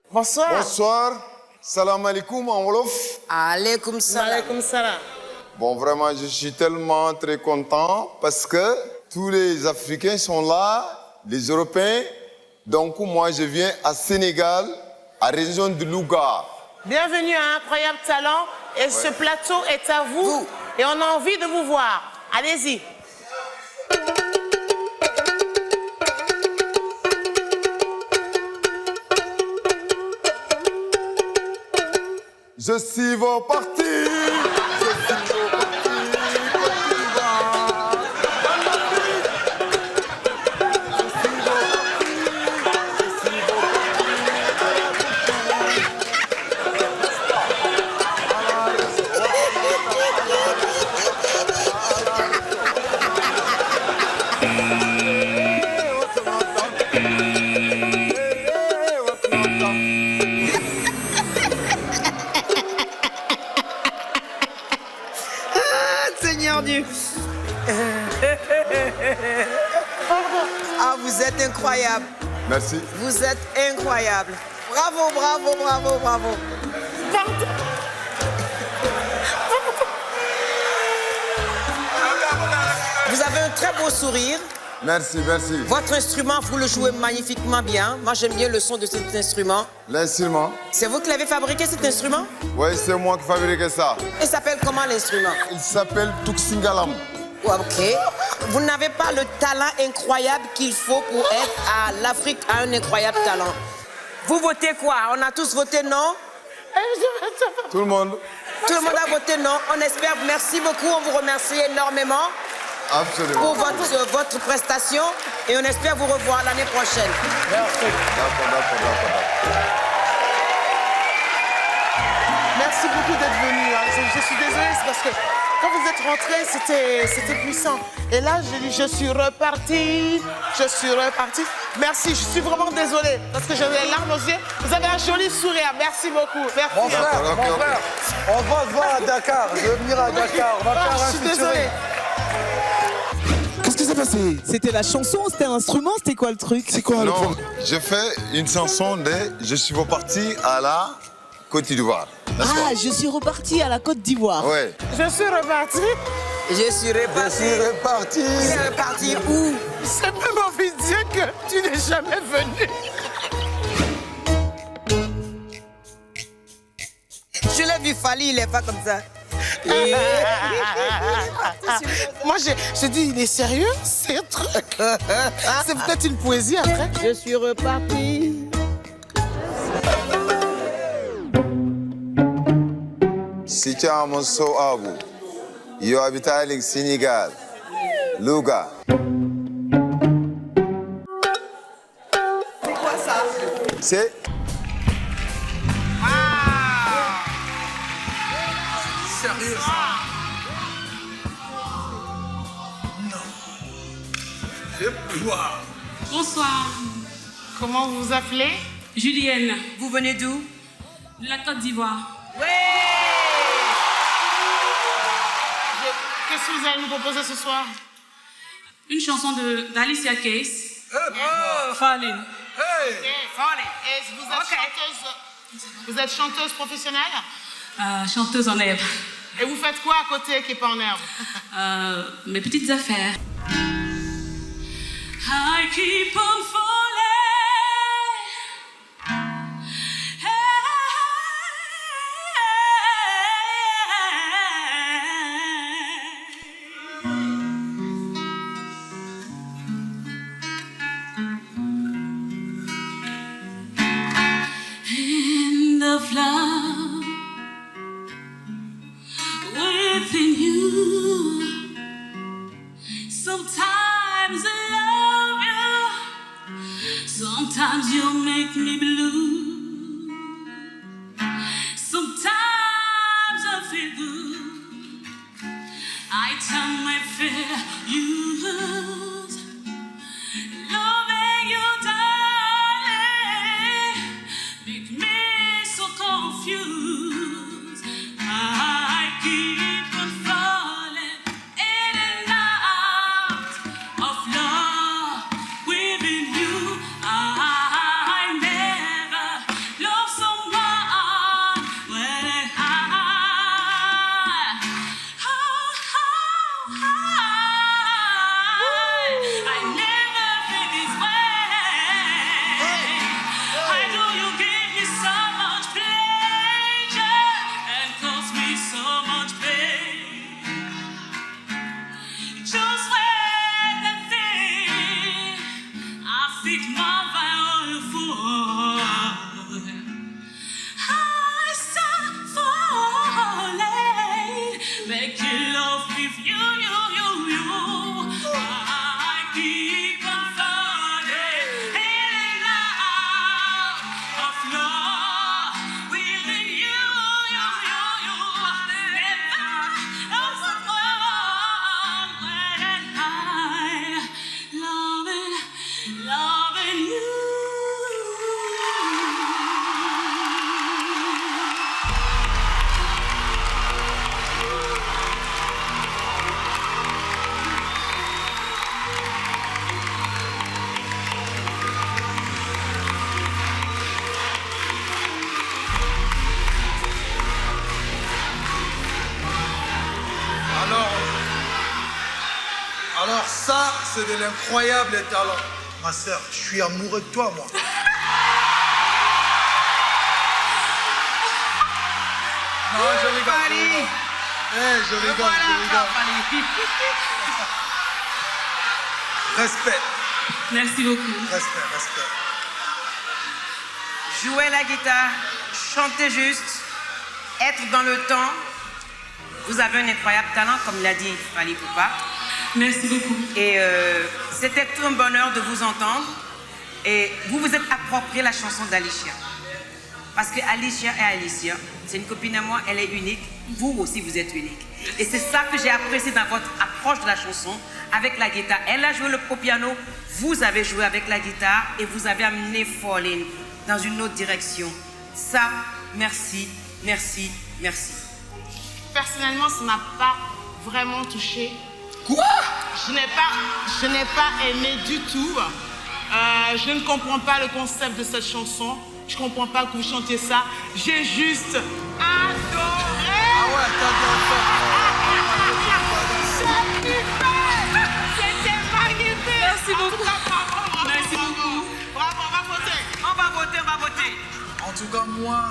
Bonsoir. Bonsoir. Salam alaikum en wolof. Alaikum salam. Alaikum salam. Bon, vraiment, je suis tellement très content parce que tous les Africains sont là, les Européens. Donc, moi, je viens à Sénégal, à la région de Louga. Bienvenue à Incroyable Talent. Et ce plateau est à vous. Et on a envie de vous voir. Allez-y. Je suis vos partis. Ah, vous êtes incroyable. Merci. Vous êtes incroyable. Bravo, bravo, bravo, bravo. Vous avez un très beau sourire. Merci, merci. Votre instrument, vous le jouez magnifiquement bien. Moi, j'aime bien le son de cet instrument. L'instrument? C'est vous qui l'avez fabriqué, cet instrument? Oui, c'est moi qui fabrique ça. Il s'appelle comment, l'instrument? Il s'appelle Tuxingalam. Ok. Vous n'avez pas le talent incroyable qu'il faut pour être à l'Afrique à un incroyable talent. Vous votez quoi? On a tous voté non? Tout le monde. Tout le monde a voté non. On espère. Merci beaucoup. On vous remercie énormément. Absolument. Pour votre prestation. Et on espère vous revoir l'année prochaine. Merci. D'accord. Merci beaucoup d'être venu. Je suis désolée, c'est parce que quand vous êtes rentrés, c'était puissant. Et là, j'ai dit, je suis reparti. Merci, je suis vraiment désolée parce que j'ai les larmes aux yeux. Vous avez un joli sourire. Merci beaucoup. Merci. Mon frère, on va se voir à Dakar. Je vais venir à Dakar. On va faire un je suis désolée. Qu'est-ce qui s'est passé? C'était la chanson, c'était un instrument, c'était quoi le truc? C'est quoi le truc? Je fais une chanson de Je suis reparti à la Côte d'Ivoire. Ah, je suis reparti à la Côte d'Ivoire. Ouais. Je suis reparti Je suis reparti. Je suis reparti. Il est reparti où? C'est même envie de dire que tu n'es jamais venu. Je l'ai vu Fali, il est pas comme ça. Moi, je dis, il est sérieux, c'est un truc. C'est peut-être une poésie après. Je suis reparti. Si tu as mon so abu, yo habite au Sénégal, Louga. C'est quoi ça? C'est Sérieux ça? Non. Je bois. Bonsoir. Comment vous vous appelez? Julienne. Vous venez d'où? De la Côte d'Ivoire. Ouais. Qu'est-ce que vous allez nous proposer ce soir? Une chanson d'Alicia Keys. Falling. Et vous êtes chanteuse? Vous êtes chanteuse professionnelle? Chanteuse en herbe. Et vous faites quoi à côté qui est pas en herbe? Mes petites affaires. I keep on falling. In the flower within you. Sometimes I love you, sometimes you make me blue. Sometimes I feel good, I time I feel used. Loving you, darling, make me so confused. I keep on falling in and out of love within you. I never love someone when I never feel this way. I know you give me so much pleasure and cause me so much pain. Just when I think I think my value for, I start falling, making love with you. I keep on falling in and out of love within you. Never love someone when I loving you. Alors ça, c'est de l'incroyable talent. Ma sœur, je suis amoureux de toi, moi. Non, je rigole. Je rigole. Respect. Merci beaucoup. Respect. Jouer la guitare, chanter juste, être dans le temps. Vous avez un incroyable talent, comme l'a dit Fally Ipupa. Merci beaucoup. Et c'était tout un bonheur de vous entendre. Et vous vous êtes approprié la chanson d'Alicia. Parce que Alicia est Alicia. C'est une copine à moi, elle est unique. Vous aussi, vous êtes unique. Et c'est ça que j'ai apprécié dans votre approche de la chanson avec la guitare. Elle a joué le piano, vous avez joué avec la guitare et vous avez amené Falling dans une autre direction. Ça, merci. Personnellement, ça m'a pas vraiment touchée. Quoi? Je n'ai pas aimé du tout. Je ne comprends pas le concept de cette chanson. Je ne comprends pas que vous chantiez ça. J'ai juste adoré. Ah ouais, t'as bien fait. C'était magnifique. Merci beaucoup. Bravo. Merci beaucoup. Bravo, on va voter. On va voter, on va voter. En tout cas, moi,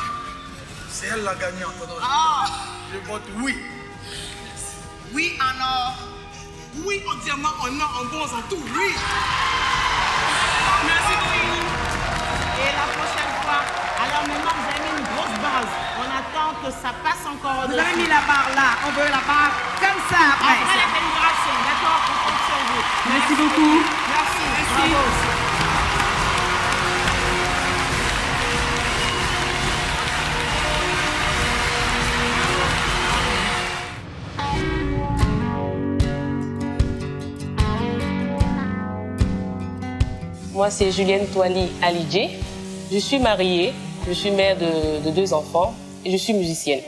c'est elle la gagnante. Je vote oui. Oui en or. Oui en diamant, en or, en bronze, en tout. Oui. Merci beaucoup. Et la prochaine fois, alors maintenant vous avez mis une grosse base. On attend que ça passe encore Vous avez mis la barre là, on veut la barre comme ça après. Après la calibration, d'accord, on compte sur vous. Merci beaucoup. Merci. Merci. Bravo. Moi, c'est Julienne Toali Alidjé. Je suis mariée, je suis mère de 2 enfants et je suis musicienne.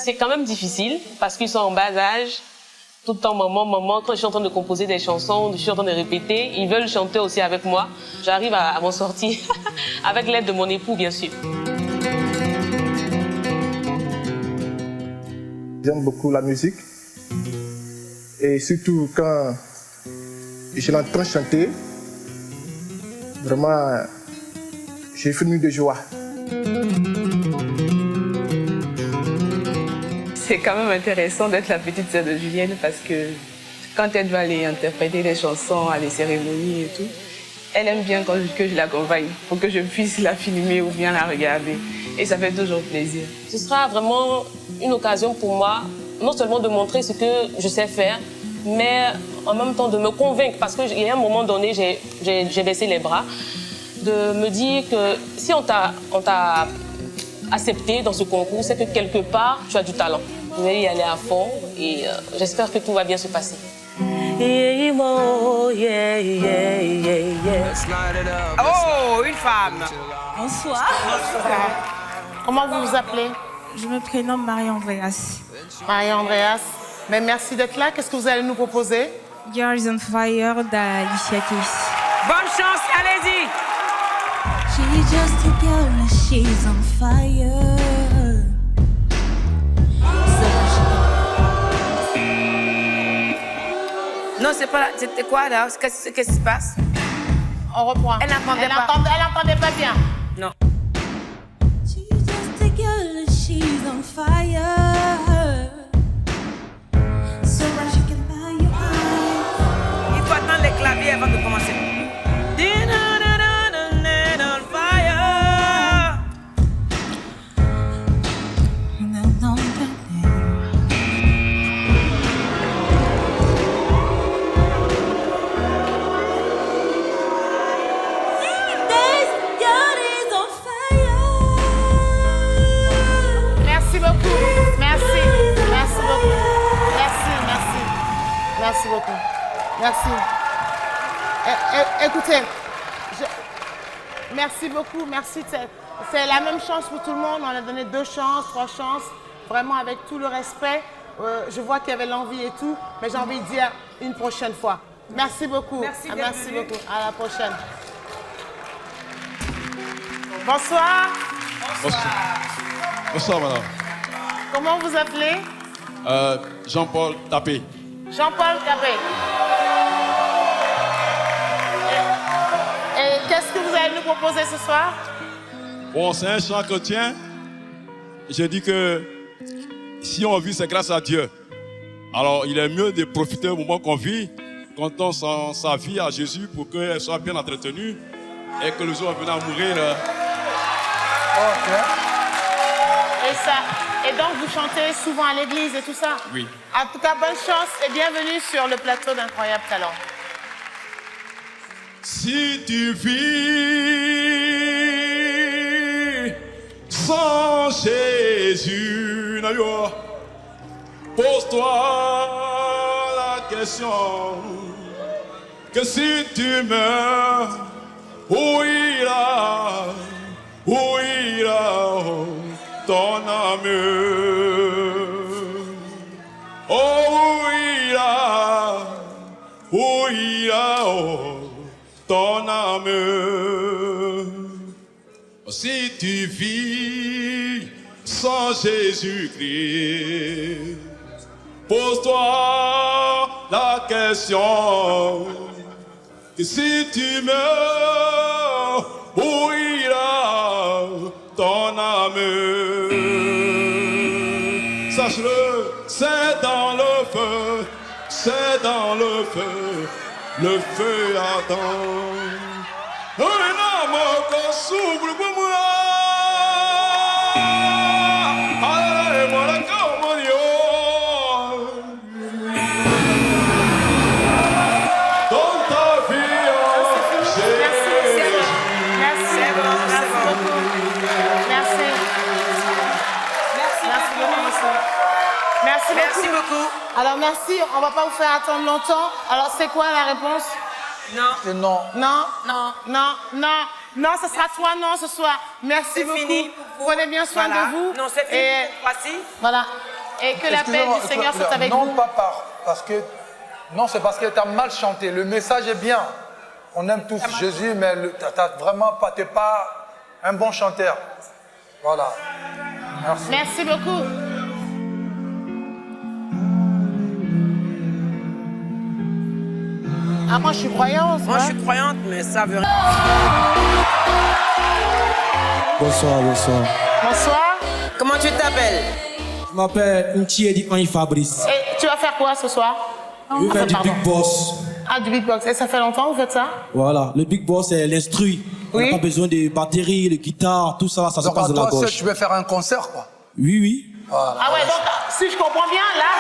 C'est quand même difficile parce qu'ils sont en bas âge. Tout le temps, maman, quand je suis en train de composer des chansons, je suis en train de répéter, ils veulent chanter aussi avec moi. J'arrive à m'en sortir, avec l'aide de mon époux, bien sûr. J'aime beaucoup la musique. Et surtout quand je l'entends chanter, vraiment, j'ai fait une nuit de joie. C'est quand même intéressant d'être la petite sœur de Julienne parce que quand elle va aller interpréter des chansons à des cérémonies et tout, elle aime bien que je l'accompagne pour que je puisse la filmer ou bien la regarder. Et ça fait toujours plaisir. Ce sera vraiment une occasion pour moi, non seulement de montrer ce que je sais faire, mais en même temps de me convaincre, parce qu'il y a un moment donné, j'ai baissé les bras, de me dire que si on t'a accepté dans ce concours, c'est que quelque part, tu as du talent. Je vais y aller à fond et j'espère que tout va bien se passer. Oh, une femme. Bonsoir. Comment vous vous appelez? Je me prénomme Marie-Andreas. Marie-Andreas, mais merci d'être là. Qu'est-ce que vous allez nous proposer? Girls on Fire d'Alicia Keys. Bonne chance, allez-y. She's just a girl and she's on fire. Non, c'est pas là. C'était quoi là? Qu'est-ce qui se passe? On reprend. Elle n'entendait pas. Elle n'entendait pas bien. Non. She's just a girl and she's on fire. So that she can buy your eyes. Il faut attendre les claviers avant de commencer. Merci beaucoup. Merci. Écoutez, merci beaucoup. Merci. C'est la même chance pour tout le monde. On a donné 2 chances, 3 chances. Vraiment avec tout le respect. Je vois qu'il y avait l'envie et tout. Mais j'ai envie de dire une prochaine fois. Merci beaucoup. Merci beaucoup. À la prochaine. Bonsoir. Bonsoir, madame. Comment vous appelez? Jean-Paul Tapé. Jean-Paul Tapé. Et qu'est-ce que vous allez nous proposer ce soir? Bon, c'est un chant chrétien. Je dis que si on vit, c'est grâce à Dieu. Alors, il est mieux de profiter au moment qu'on vit, quand on sent sa vie à Jésus pour qu'elle soit bien entretenue et que le jour vienne à mourir. Et donc, vous chantez souvent à l'église et tout ça? Oui. En tout cas, bonne chance et bienvenue sur le plateau d'Incroyable Talent. Si tu vis sans Jésus, pose-toi la question que si tu meurs, où ira ton âme? Oh, où ira ton âme? Si tu vis sans Jésus-Christ, pose-toi la question. Que si tu meurs, où ira ton âme? Sache-le, c'est dans le feu, c'est dans le feu attend. Un amour qu'on s'ouvre pour moi. Allez, moi la communion. Dans ta vie, Merci beaucoup. Alors merci, on va pas vous faire attendre longtemps. Alors c'est quoi la réponse? Non. Non. Non. Non. Non. Non. Non, ce sera toi non ce soir. Merci beaucoup. Fini. Prenez bien soin Voilà. de vous. Non, c'est fini. Et Voici. voilà. Et que la paix du Seigneur soit avec non, vous. pas parce que... Non, c'est parce que tu as mal chanté. Le message est bien. On aime tous Jésus, mais t'es pas un bon chanteur. Voilà. Merci. Merci beaucoup. Ah, moi je suis croyante. Moi je suis croyante, mais ça veut rien. Bonsoir, bonsoir. Bonsoir. Comment tu t'appelles? Je m'appelle Ntiedi Henri Fabrice. Et tu vas faire quoi ce soir? Je vais faire du Big Boss. Ah, du beatbox. Et ça fait longtemps que vous faites ça? Voilà, le Big Boss, c'est l'instru. On n'a pas besoin de batterie, de guitare, tout ça, ça se passe de la gauche. Tu veux faire un concert, quoi? Oui, oui. Voilà. Ah ouais, donc si je comprends bien, là...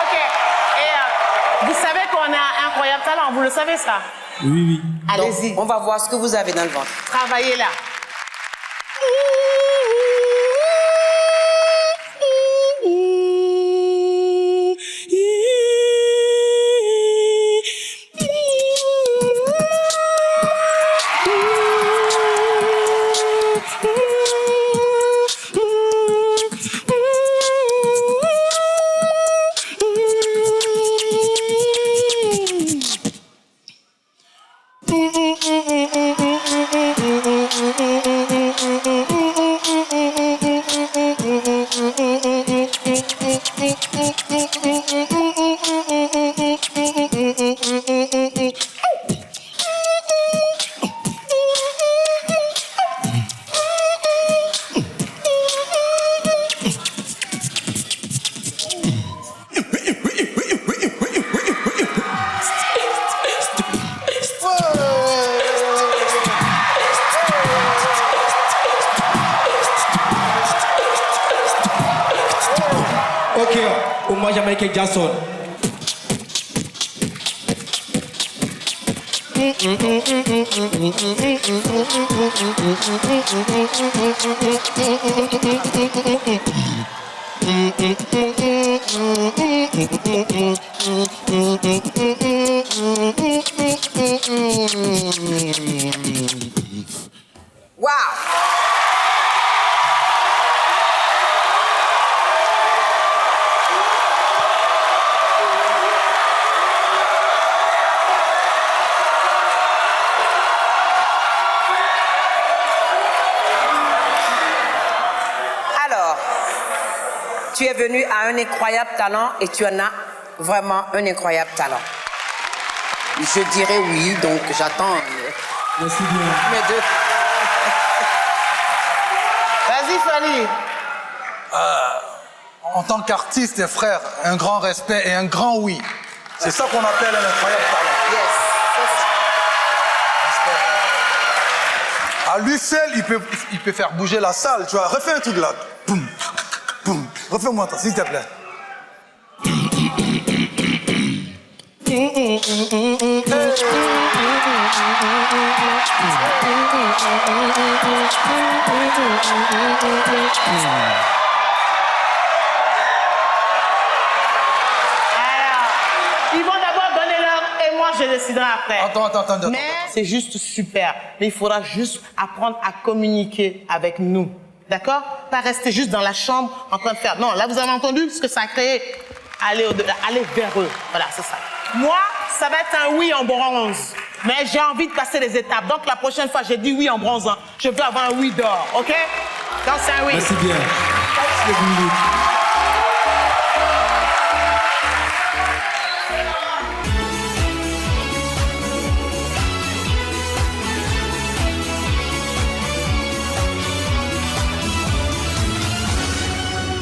Ok. Et vous savez qu'on a un incroyable talent, vous le savez ça? Oui, oui. Allez-y. On va voir ce que vous avez dans le ventre. Travaillez là. Ok, hommage à Michael Jackson. Wow! Alors, tu es venu à un incroyable talent et tu en as vraiment un incroyable talent. Je dirais oui, donc j'attends Merci bien. mes deux. Vas-y, Fanny. En tant qu'artiste et frère, un grand respect et un grand oui. C'est ça qu'on appelle un incroyable talent. Yes, À lui seul, il peut faire bouger la salle. Tu vois, refais un truc là. Boum, boum. Refais-moi ça, s'il te plaît. Ils vont d'abord donner l'heure et moi je déciderai après. Attends. Mais c'est juste super. Mais il faudra juste apprendre à communiquer avec nous. D'accord? Pas rester juste dans la chambre en train de faire. Non, là vous avez entendu ce que ça a créé. Aller au-delà, aller vers eux. Voilà, c'est ça. Moi, ça va être un oui en bronze. Mais j'ai envie de passer les étapes. Donc la prochaine fois, j'ai dit oui en bronze. Je veux avoir un oui d'or, ok? Donc c'est un oui. Merci bien. C'est